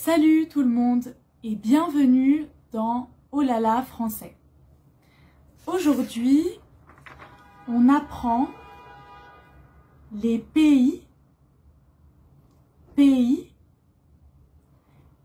Salut tout le monde et bienvenue dans Oh là là français. Aujourd'hui, on apprend les pays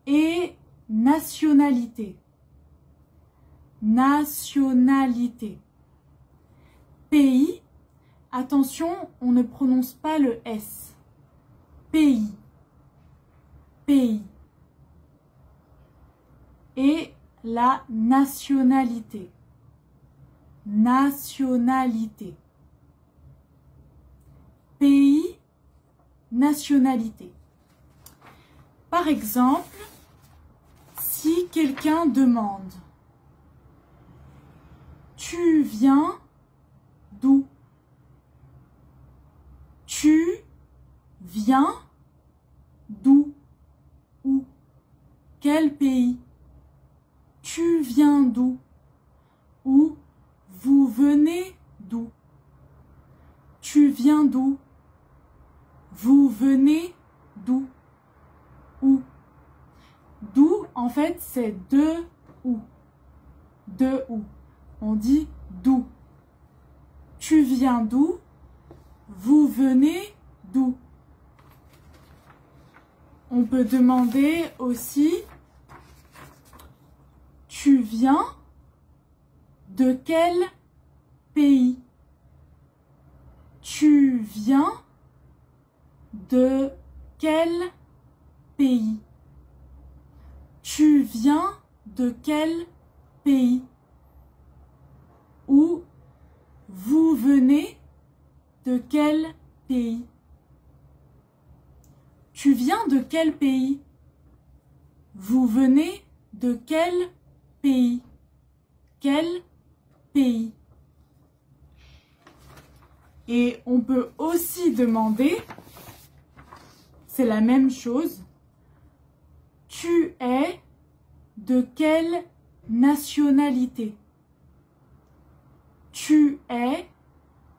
et nationalités. Pays, attention, on ne prononce pas le S. Pays. Et la nationalité. Pays, nationalité. Par exemple, si quelqu'un demande « Tu viens d'où ?» Tu viens d'où? Où? Quel pays? Tu viens d'où? Ou vous venez d'où? Tu viens d'où? Vous venez d'où? Où? D'où, en fait, c'est de où. De où. On dit d'où. Tu viens d'où? Vous venez d'où? On peut demander aussi, tu viens de quel pays? Tu viens de quel pays? Tu viens de quel pays? Ou vous venez de quel pays? Tu viens de quel pays? Vous venez de quel pays? Quel pays? Et on peut aussi demander, c'est la même chose, tu es de quelle nationalité? Tu es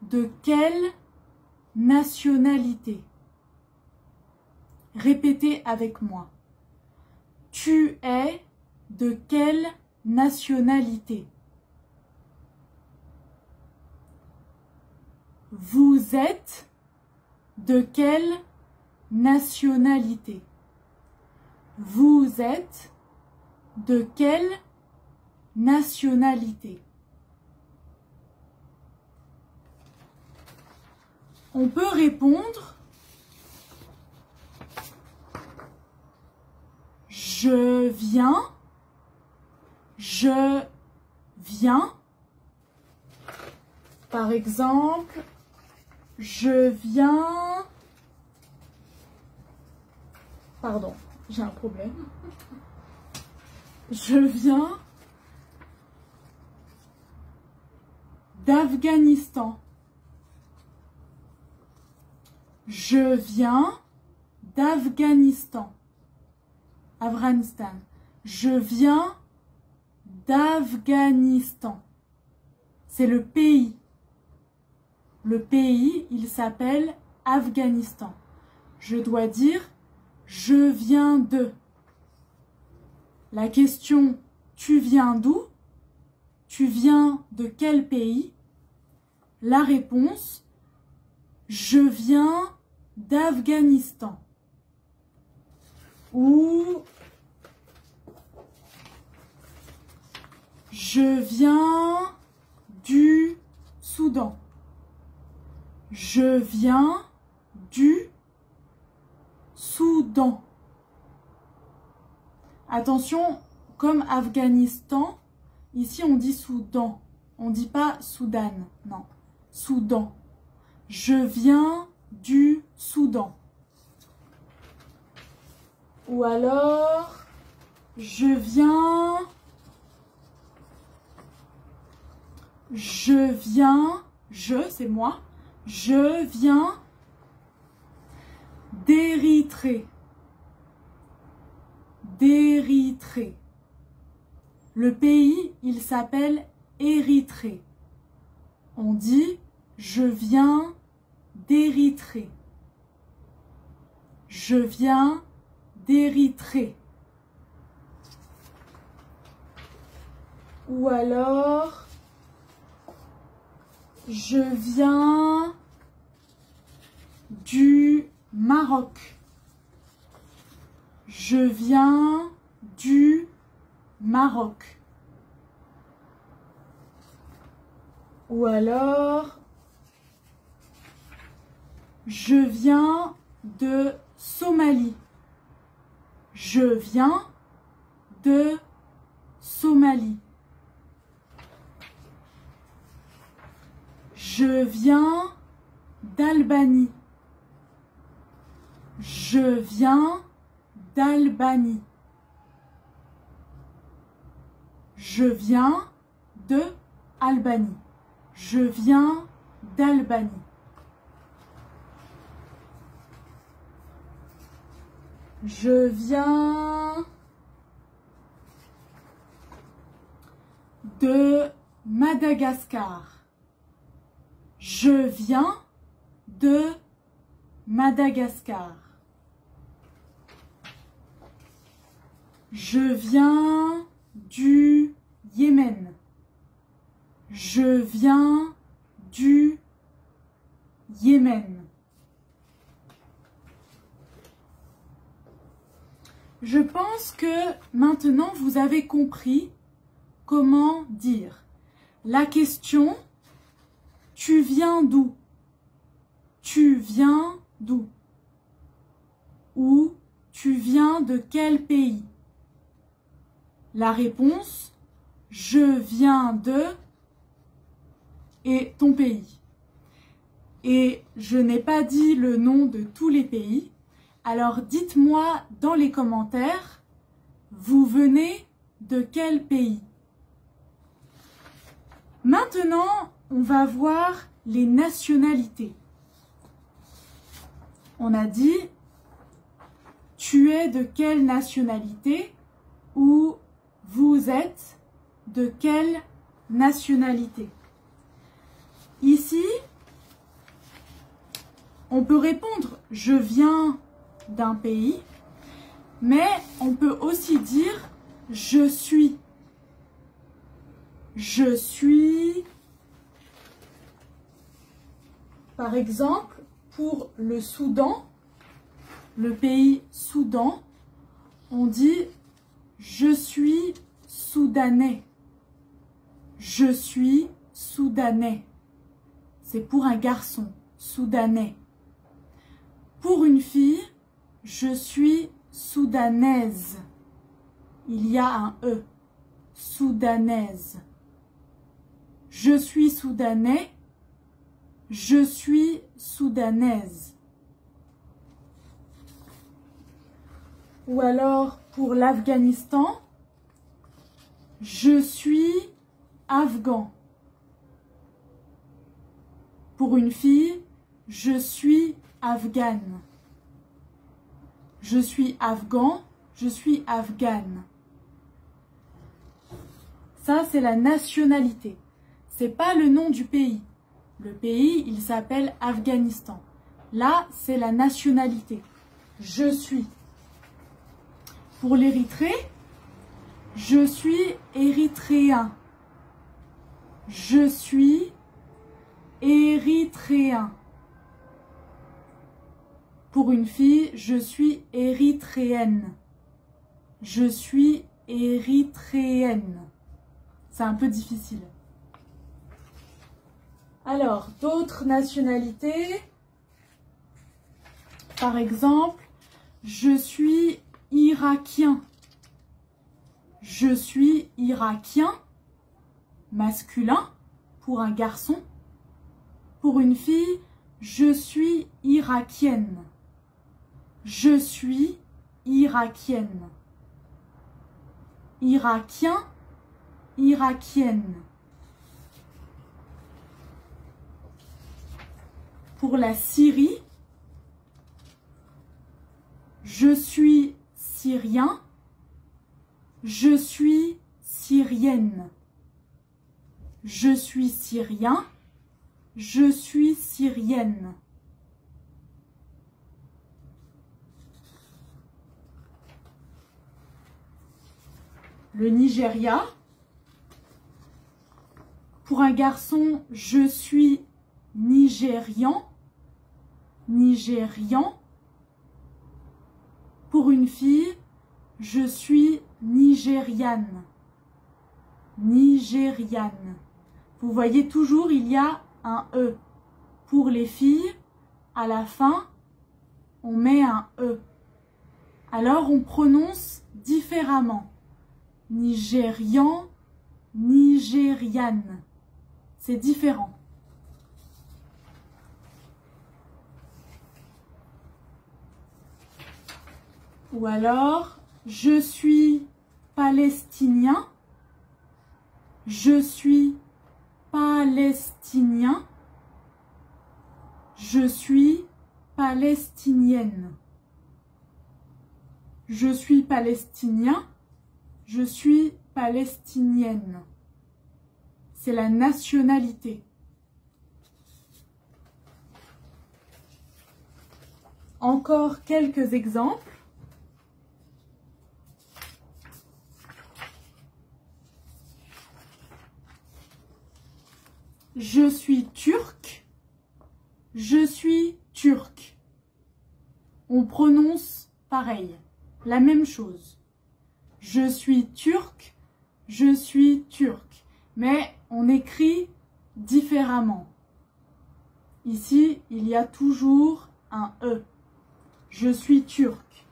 de quelle nationalité? Répétez avec moi. Tu es de quelle nationalité? Vous êtes de quelle nationalité? Vous êtes de quelle nationalité? On peut répondre je viens. Par exemple, je viens... Pardon, j'ai un problème. Je viens d'Afghanistan. Je viens d'Afghanistan. Afghanistan. Je viens d'Afghanistan. C'est le pays. Le pays, il s'appelle Afghanistan. Je dois dire je viens de. La question tu viens d'où? Tu viens de quel pays? La réponse je viens d'Afghanistan. Ou je viens du Soudan. Je viens du Soudan. Attention, comme Afghanistan, ici on dit Soudan. On ne dit pas Soudan, non. Soudan. Je viens du Soudan. Ou alors, c'est moi, je viens d'Érythrée. Le pays, il s'appelle Érythrée. On dit je viens d'Érythrée. Je viens d'Érythrée. Ou alors, je viens du Maroc. Je viens du Maroc. Ou alors, je viens de Somalie. Je viens de Somalie. Je viens d'Albanie. Je viens d'Albanie. Je viens de Albanie. Je viens d'Albanie. Je viens de Madagascar. Je viens de Madagascar. Je viens du Yémen. Je viens du Yémen. Je pense que maintenant vous avez compris comment dire la question « Tu viens d'où ?» Tu viens d'où? Ou tu viens de quel pays? La réponse, je viens de et ton pays. Et je n'ai pas dit le nom de tous les pays. Alors dites-moi dans les commentaires, vous venez de quel pays? Maintenant, on va voir les nationalités. On a dit, tu es de quelle nationalité ou vous êtes de quelle nationalité? Ici, on peut répondre « je viens d'un pays », mais on peut aussi dire « je suis ». Je suis, par exemple, pour le Soudan, le pays Soudan, on dit « je suis soudanais ». Je suis soudanais. C'est pour un garçon, soudanais. Pour une fille, je suis soudanaise. Il y a un E, soudanaise. Je suis soudanais, je suis soudanaise. Ou alors pour l'Afghanistan, je suis afghan. Pour une fille, je suis afghane. Je suis afghan, je suis afghane. Ça, c'est la nationalité. C'est pas le nom du pays. Le pays, il s'appelle Afghanistan. Là, c'est la nationalité. Je suis. Pour l'Érythrée, je suis érythréen. Je suis érythréen. Pour une fille, je suis érythréenne. Je suis érythréenne. C'est un peu difficile. Alors, d'autres nationalités. Par exemple, je suis irakien. Je suis irakien, masculin, pour un garçon. Pour une fille, je suis irakienne. Je suis irakienne. Irakien, irakienne. Pour la Syrie, je suis syrien. Je suis syrienne. Je suis syrien. Je suis syrienne. Le Nigeria, Pour un garçon, je suis nigérian. Nigérian. Pour une fille, je suis nigériane. Nigériane. Vous voyez toujours, il y a un E. Pour les filles, à la fin, on met un E. Alors, on prononce différemment. Nigérian, nigériane. C'est différent. Ou alors, je suis palestinien. Je suis palestinien. Je suis palestinienne. Je suis palestinien. Je suis palestinienne. C'est la nationalité. Encore quelques exemples. Je suis turc. Je suis turc. On prononce pareil, la même chose. Je suis turc, je suis turc. Mais on écrit différemment. Ici, il y a toujours un E. Je suis turc.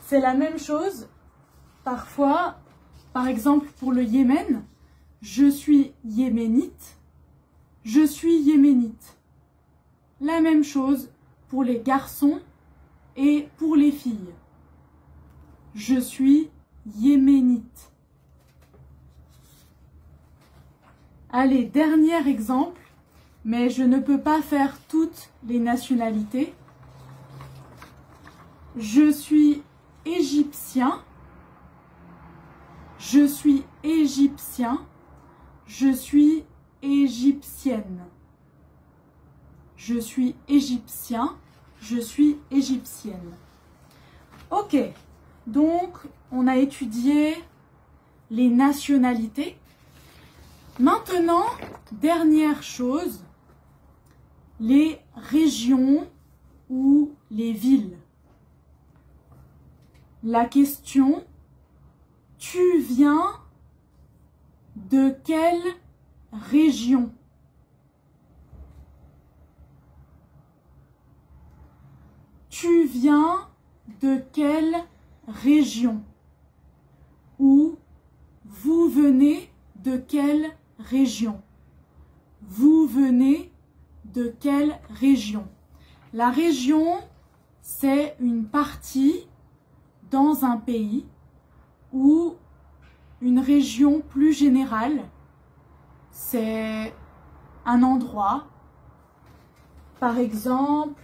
C'est la même chose, parfois, par exemple pour le Yémen, je suis yéménite, je suis yéménite. La même chose pour les garçons et pour les filles. Je suis yéménite. Allez, dernier exemple, mais je ne peux pas faire toutes les nationalités. Je suis égyptien. Je suis égyptien. Je suis égyptienne. Je suis égyptien. Je suis égyptienne. Ok, donc on a étudié les nationalités. Maintenant, dernière chose, les régions ou les villes. La question, tu viens de quelle région? Tu viens de quelle région? Ou vous venez de quelle région? Vous venez de quelle région? La région, c'est une partie dans un pays ou une région plus générale. C'est un endroit. Par exemple,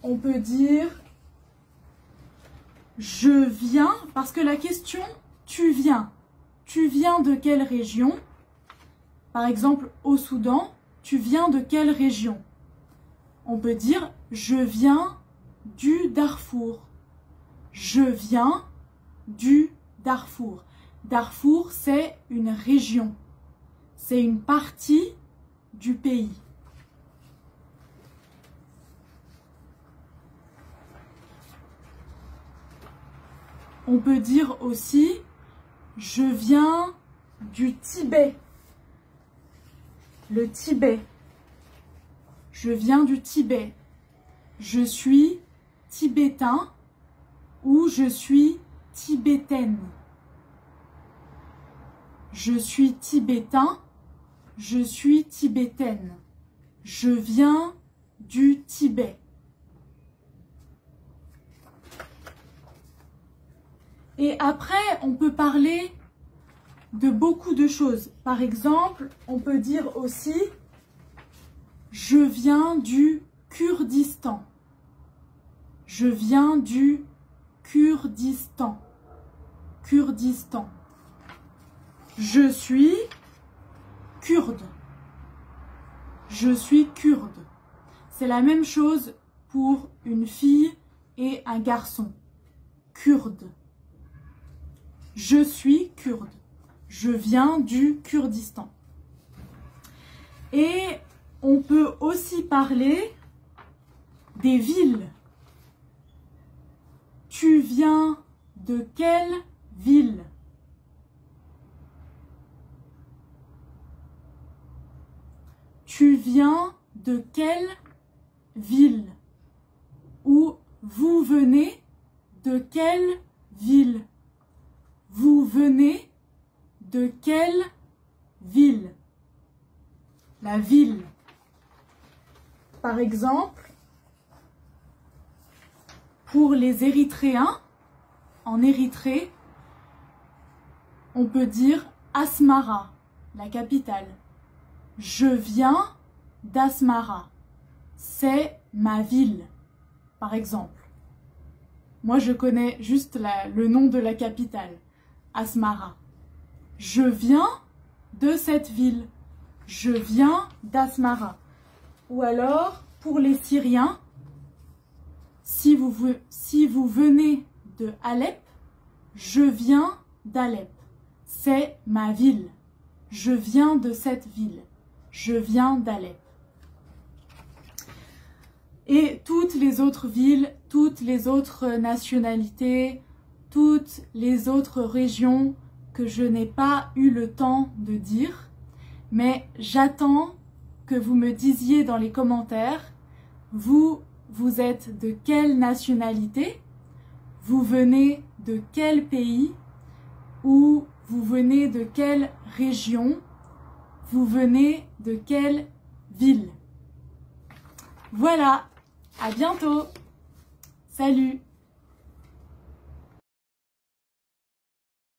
on peut dire je viens, parce que la question tu viens de quelle région? Par exemple, au Soudan, tu viens de quelle région? On peut dire je viens du Darfour. Je viens du Darfour. Darfour, c'est une région. C'est une partie du pays. On peut dire aussi je viens du Tibet. Le Tibet. Je viens du Tibet. Je suis tibétain ou je suis tibétaine. Je suis tibétain, je suis tibétaine. Je viens du Tibet. Et après, on peut parler de beaucoup de choses. Par exemple, on peut dire aussi je viens du Kurdistan. Je viens du Kurdistan. Kurdistan. Je suis kurde. Je suis kurde. C'est la même chose pour une fille et un garçon. Kurde. Je suis kurde. Je viens du Kurdistan. Et on peut aussi parler des villes. Tu viens de quelle ville? Tu viens de quelle ville? Ou vous venez de quelle ville? Vous venez de quelle ville? La ville. Par exemple, pour les Érythréens, en Érythrée, on peut dire Asmara, la capitale. Je viens d'Asmara. C'est ma ville, par exemple. Moi, je connais juste le nom de la capitale, Asmara. Je viens de cette ville. Je viens d'Asmara. Ou alors, pour les Syriens, si vous venez de Alep, je viens d'Alep. C'est ma ville. Je viens de cette ville. Je viens d'Alep. Et toutes les autres villes, toutes les autres nationalités, toutes les autres régions que je n'ai pas eu le temps de dire, mais j'attends que vous me disiez dans les commentaires, vous êtes de quelle nationalité, vous venez de quel pays, ou vous venez de quelle région, vous venez de quelle ville. Voilà, à bientôt. Salut.